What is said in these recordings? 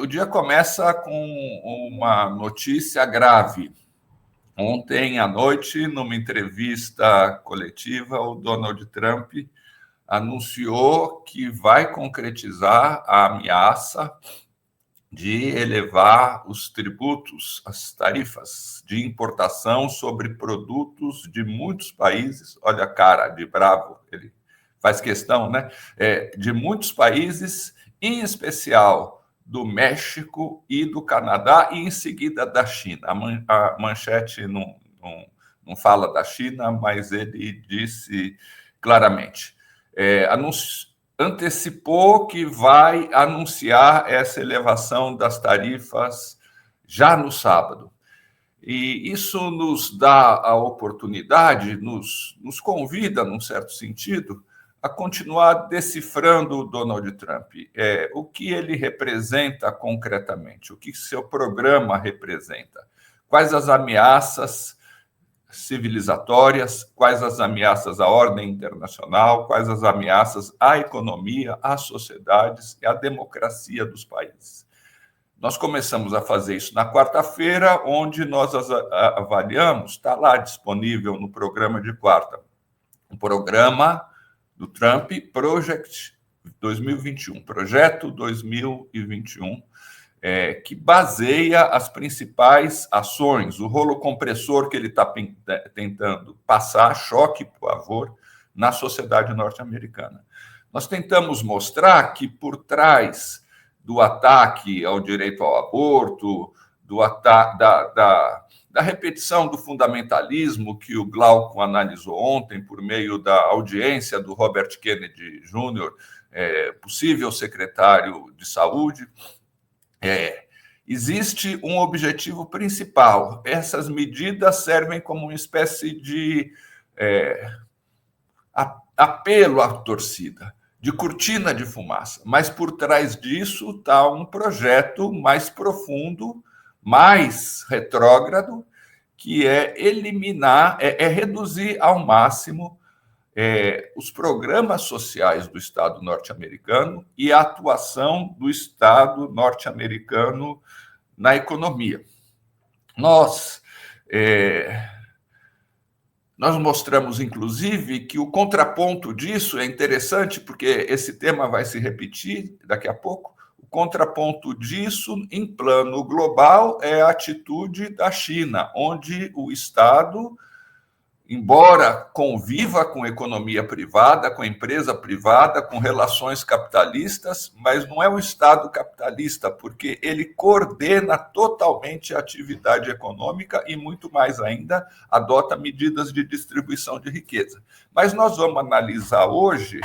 o dia começa com uma notícia grave. Ontem à noite, numa entrevista coletiva, o Donald Trump anunciou que vai concretizar a ameaça de elevar os tributos, as tarifas de importação sobre produtos de muitos países. Olha a cara de bravo, ele faz questão, né? De muitos países, em especial do México e do Canadá, e em seguida da China. A manchete não fala da China, mas ele disse claramente. Antecipou que vai anunciar essa elevação das tarifas já no sábado. E isso nos dá a oportunidade, nos convida, num certo sentido, a continuar decifrando o Donald Trump. O que ele representa concretamente, o que seu programa representa, quais as ameaças civilizatórias, quais as ameaças à ordem internacional, quais as ameaças à economia, às sociedades e à democracia dos países. Nós começamos a fazer isso na quarta-feira, onde nós avaliamos, está lá disponível no programa de quarta, um programa do Trump, Project 2021, Projeto 2021, que baseia as principais ações, o rolo compressor que ele está tentando passar, choque, por favor, na sociedade norte-americana. Nós tentamos mostrar que por trás do ataque ao direito ao aborto, da repetição do fundamentalismo que o Glaucon analisou ontem por meio da audiência do Robert Kennedy Jr., possível secretário de saúde, existe um objetivo principal. Essas medidas servem como uma espécie de apelo à torcida, de cortina de fumaça. Mas por trás disso está um projeto mais profundo, mais retrógrado, que é eliminar, reduzir ao máximo os programas sociais do Estado norte-americano e a atuação do Estado norte-americano na economia. Nós mostramos, inclusive, que o contraponto disso é interessante, porque esse tema vai se repetir daqui a pouco. O contraponto disso, em plano global, é a atitude da China, onde o Estado, embora conviva com a economia privada, com a empresa privada, com relações capitalistas, mas não é um Estado capitalista, porque ele coordena totalmente a atividade econômica e, muito mais ainda, adota medidas de distribuição de riqueza. Mas nós vamos analisar hoje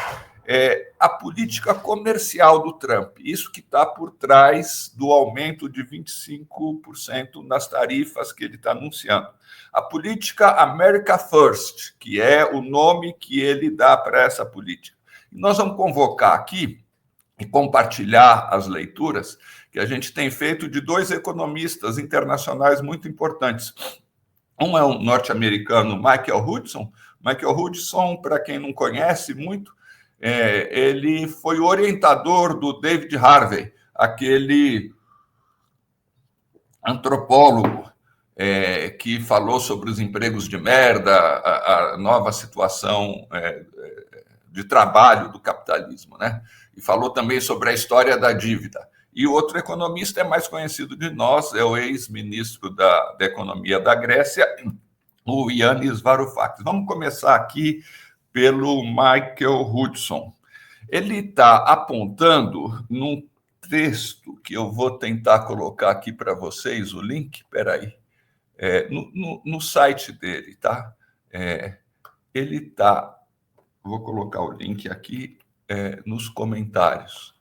a política comercial do Trump, isso que está por trás do aumento de 25% nas tarifas que ele está anunciando. A política America First, que é o nome que ele dá para essa política. E nós vamos convocar aqui e compartilhar as leituras que a gente tem feito de dois economistas internacionais muito importantes. Um é o norte-americano Michael Hudson. Michael Hudson, para quem não conhece muito, ele foi o orientador do David Harvey, aquele antropólogo que falou sobre os empregos de merda, a nova situação de trabalho do capitalismo, né? E falou também sobre a história da dívida. E o outro economista é mais conhecido de nós, é o ex-ministro da Economia da Grécia, o Yanis Varoufakis. Vamos começar aqui pelo Michael Hudson. Ele está apontando num texto que eu vou tentar colocar aqui para vocês, o link, espera aí, no site dele, tá? Ele está, vou colocar o link aqui nos comentários.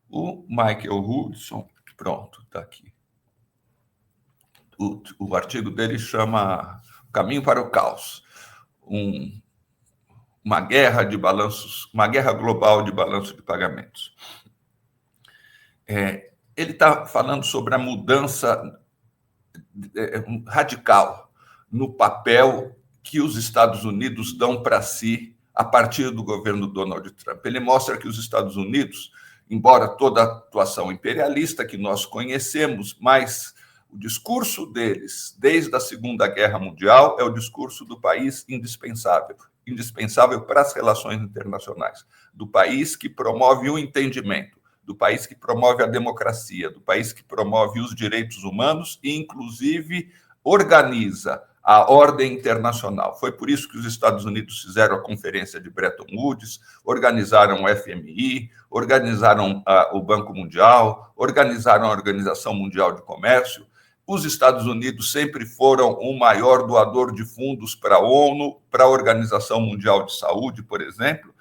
O Michael Hudson, pronto, está aqui. O artigo dele chama Caminho para o Caos, uma guerra de balanços, uma guerra global de balanço de pagamentos. Ele está falando sobre a mudança radical no papel que os Estados Unidos dão para si a partir do governo Donald Trump. Ele mostra que os Estados Unidos embora toda a atuação imperialista que nós conhecemos, mas o discurso deles, desde a Segunda Guerra Mundial, é o discurso do país indispensável para as relações internacionais, do país que promove o entendimento, do país que promove a democracia, do país que promove os direitos humanos e, inclusive, organiza a ordem internacional. Foi por isso que os Estados Unidos fizeram a Conferência de Bretton Woods, organizaram o FMI, organizaram o Banco Mundial, organizaram a Organização Mundial de Comércio. Os Estados Unidos sempre foram o maior doador de fundos para a ONU, para a Organização Mundial de Saúde, por exemplo.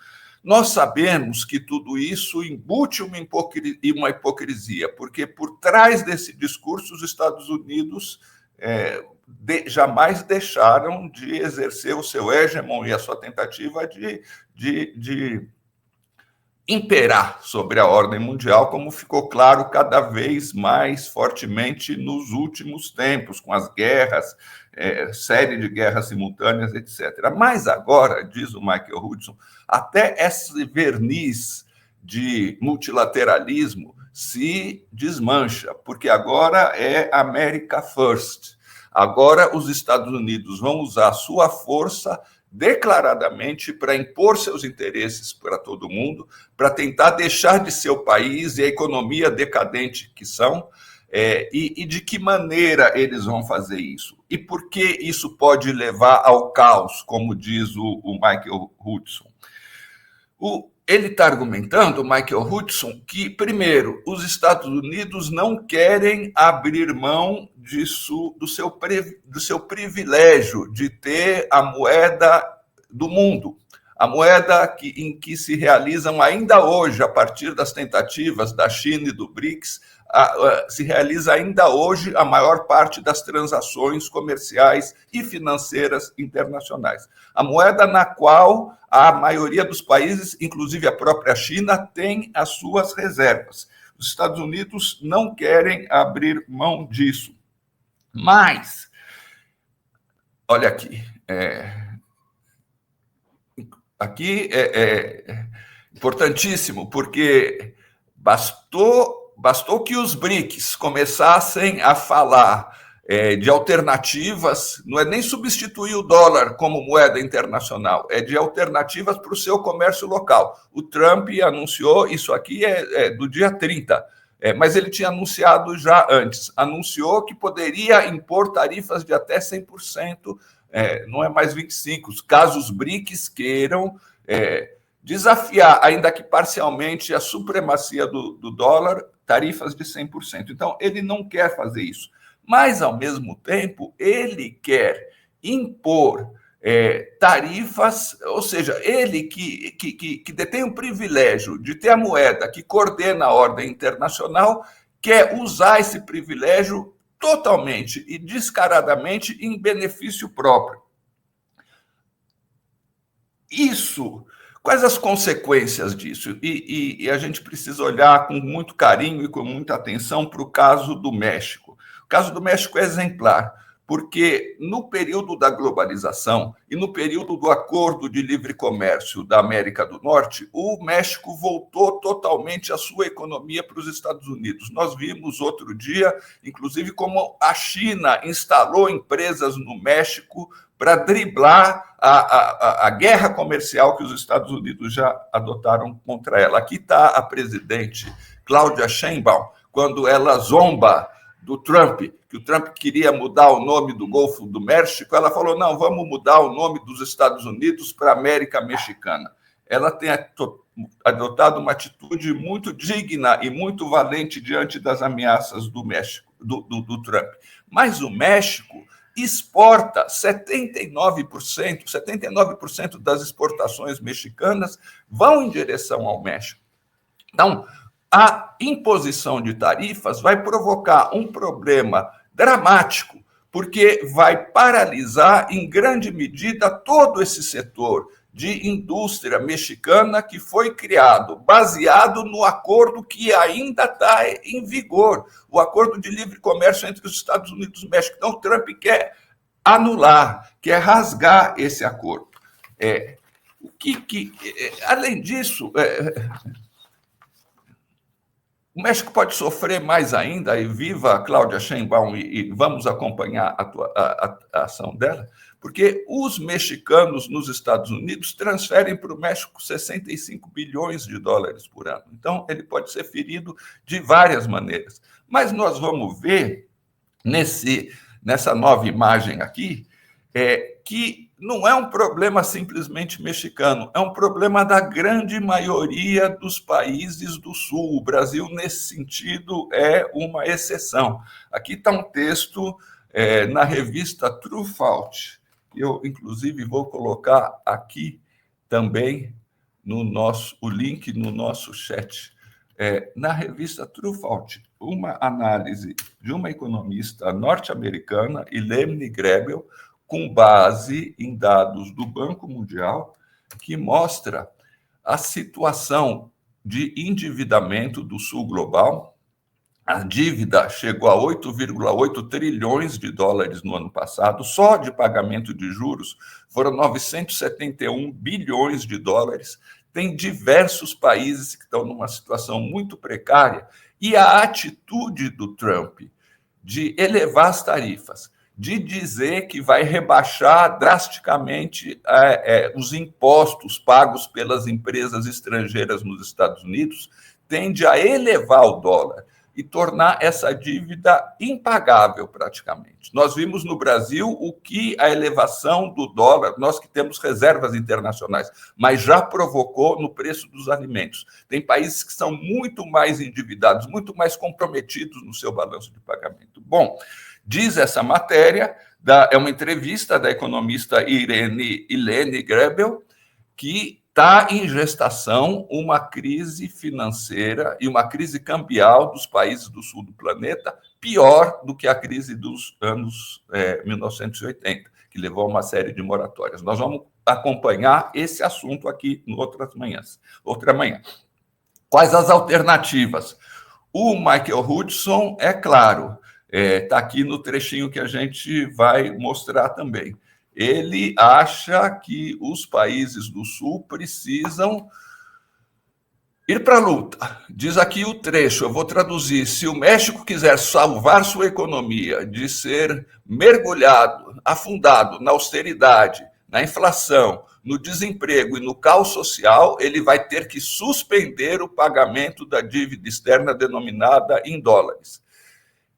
Nós sabemos que tudo isso embute uma hipocrisia, porque por trás desse discurso os Estados Unidos jamais deixaram de exercer o seu hegemon e a sua tentativa de imperar sobre a ordem mundial, como ficou claro cada vez mais fortemente nos últimos tempos, com as guerras, série de guerras simultâneas, etc. Mas agora, diz o Michael Hudson, até esse verniz de multilateralismo se desmancha, porque agora é America First. Agora os Estados Unidos vão usar a sua força declaradamente para impor seus interesses para todo mundo, para tentar deixar de ser o país e a economia decadente que são, e de que maneira eles vão fazer isso. E por que isso pode levar ao caos, como diz o Michael Hudson. Ele está argumentando, Michael Hudson, que, primeiro, os Estados Unidos não querem abrir mão do seu privilégio de ter a moeda do mundo, a moeda em que se realizam ainda hoje, a partir das tentativas da China e do BRICS, se realiza ainda hoje a maior parte das transações comerciais e financeiras internacionais. A moeda na qual a maioria dos países, inclusive a própria China, tem as suas reservas. Os Estados Unidos não querem abrir mão disso. Mas, olha aqui, aqui é importantíssimo, porque bastou que os BRICS começassem a falar de alternativas, não é nem substituir o dólar como moeda internacional, é de alternativas para o seu comércio local. O Trump anunciou, isso aqui do dia 30, mas ele tinha anunciado já antes, anunciou que poderia impor tarifas de até 100%, não é mais 25%, caso os BRICS queiram desafiar, ainda que parcialmente, a supremacia do dólar, tarifas de 100%. Então, ele não quer fazer isso. Mas, ao mesmo tempo, ele quer impor tarifas, ou seja, ele que detém o privilégio de ter a moeda que coordena a ordem internacional, quer usar esse privilégio totalmente e descaradamente em benefício próprio. Quais as consequências disso? E a gente precisa olhar com muito carinho e com muita atenção para o caso do México. O caso do México é exemplar, porque no período da globalização e no período do Acordo de Livre Comércio da América do Norte, o México voltou totalmente a sua economia para os Estados Unidos. Nós vimos outro dia, inclusive, como a China instalou empresas no México para driblar a guerra comercial que os Estados Unidos já adotaram contra ela. Aqui está a presidente Claudia Sheinbaum, quando ela zomba do Trump, que o Trump queria mudar o nome do Golfo do México, ela falou, não, vamos mudar o nome dos Estados Unidos para América Mexicana. Ela tem adotado uma atitude muito digna e muito valente diante das ameaças do México, do Trump. Mas o México exporta 79% das exportações mexicanas vão em direção ao México. Então, a imposição de tarifas vai provocar um problema dramático, porque vai paralisar, em grande medida, todo esse setor de indústria mexicana que foi criado, baseado no acordo que ainda está em vigor, o acordo de livre comércio entre os Estados Unidos e o México. Então, o Trump quer anular, quer rasgar esse acordo. Além disso, O México pode sofrer mais ainda, e viva a Cláudia Sheinbaum, e vamos acompanhar a ação dela, porque os mexicanos nos Estados Unidos transferem para o México 65 bilhões de dólares por ano. Então, ele pode ser ferido de várias maneiras. Mas nós vamos ver nessa nova imagem aqui que não é um problema simplesmente mexicano, é um problema da grande maioria dos países do Sul. O Brasil, nesse sentido, é uma exceção. Aqui está um texto na revista Truffaut. Eu, inclusive, vou colocar aqui também o link no nosso chat. Na revista Truffaut, uma análise de uma economista norte-americana, Helene Grebel, com base em dados do Banco Mundial, que mostra a situação de endividamento do Sul global. A dívida chegou a 8,8 trilhões de dólares no ano passado, só de pagamento de juros foram 971 bilhões de dólares. Tem diversos países que estão numa situação muito precária, e a atitude do Trump de elevar as tarifas, de dizer que vai rebaixar drasticamente os impostos pagos pelas empresas estrangeiras nos Estados Unidos, tende a elevar o dólar e tornar essa dívida impagável praticamente. Nós vimos no Brasil o que a elevação do dólar, nós que temos reservas internacionais, mas já provocou no preço dos alimentos. Tem países que são muito mais endividados, muito mais comprometidos no seu balanço de pagamento. Bom, diz essa matéria, é uma entrevista da economista Helene Grebel, que está em gestação uma crise financeira e uma crise cambial dos países do sul do planeta, pior do que a crise dos anos 1980, que levou a uma série de moratórias. Nós vamos acompanhar esse assunto aqui em outra manhã. Quais as alternativas? O Michael Hudson, é claro, está aqui no trechinho que a gente vai mostrar também. Ele acha que os países do Sul precisam ir para a luta. Diz aqui o trecho, eu vou traduzir. Se o México quiser salvar sua economia de ser mergulhado, afundado na austeridade, na inflação, no desemprego e no caos social, ele vai ter que suspender o pagamento da dívida externa denominada em dólares.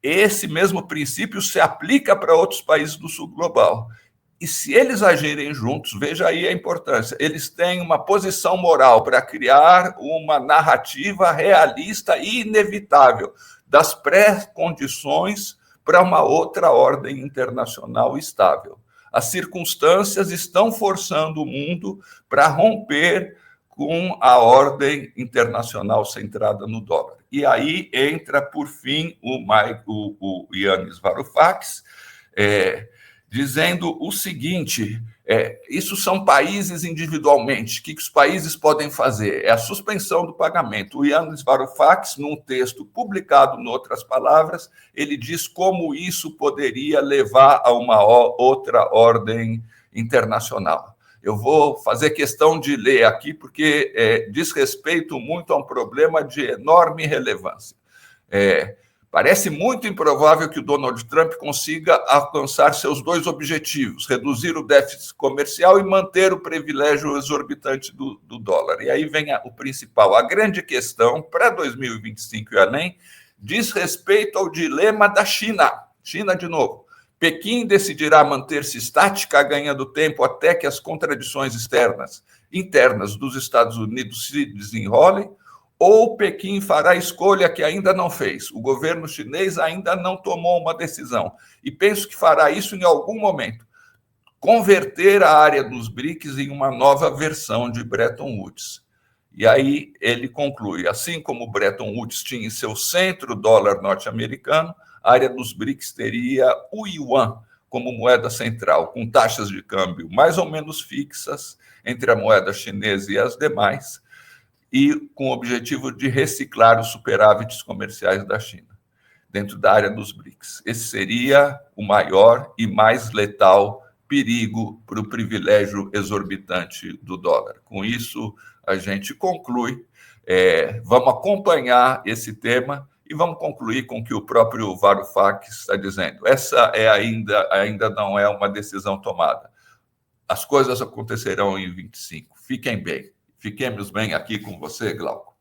Esse mesmo princípio se aplica para outros países do sul global. E se eles agirem juntos, veja aí a importância, eles têm uma posição moral para criar uma narrativa realista e inevitável das pré-condições para uma outra ordem internacional estável. As circunstâncias estão forçando o mundo para romper com a ordem internacional centrada no dólar. E aí entra, por fim, o Yanis Varoufakis, dizendo o seguinte, isso são países individualmente, o que os países podem fazer? É a suspensão do pagamento. O Yanis Varoufakis, num texto publicado em outras palavras, ele diz como isso poderia levar a uma outra ordem internacional. Eu vou fazer questão de ler aqui, porque diz respeito muito a um problema de enorme relevância. Parece muito improvável que o Donald Trump consiga alcançar seus dois objetivos, reduzir o déficit comercial e manter o privilégio exorbitante do dólar. E aí vem o principal. A grande questão para 2025 e além diz respeito ao dilema da China. China, de novo. Pequim decidirá manter-se estática, ganhando tempo até que as contradições internas dos Estados Unidos se desenrolem, ou Pequim fará a escolha que ainda não fez. O governo chinês ainda não tomou uma decisão, e penso que fará isso em algum momento, converter a área dos BRICS em uma nova versão de Bretton Woods. E aí ele conclui, assim como Bretton Woods tinha em seu centro o dólar norte-americano, a área dos BRICS teria o yuan como moeda central, com taxas de câmbio mais ou menos fixas entre a moeda chinesa e as demais, e com o objetivo de reciclar os superávites comerciais da China, dentro da área dos BRICS. Esse seria o maior e mais letal perigo para o privilégio exorbitante do dólar. Com isso, a gente conclui Vamos acompanhar esse tema e vamos concluir com o que o próprio Varoufakis está dizendo. Essa ainda não é uma decisão tomada. As coisas acontecerão em 25. Fiquem bem. Fiquemos bem aqui com você, Glauco.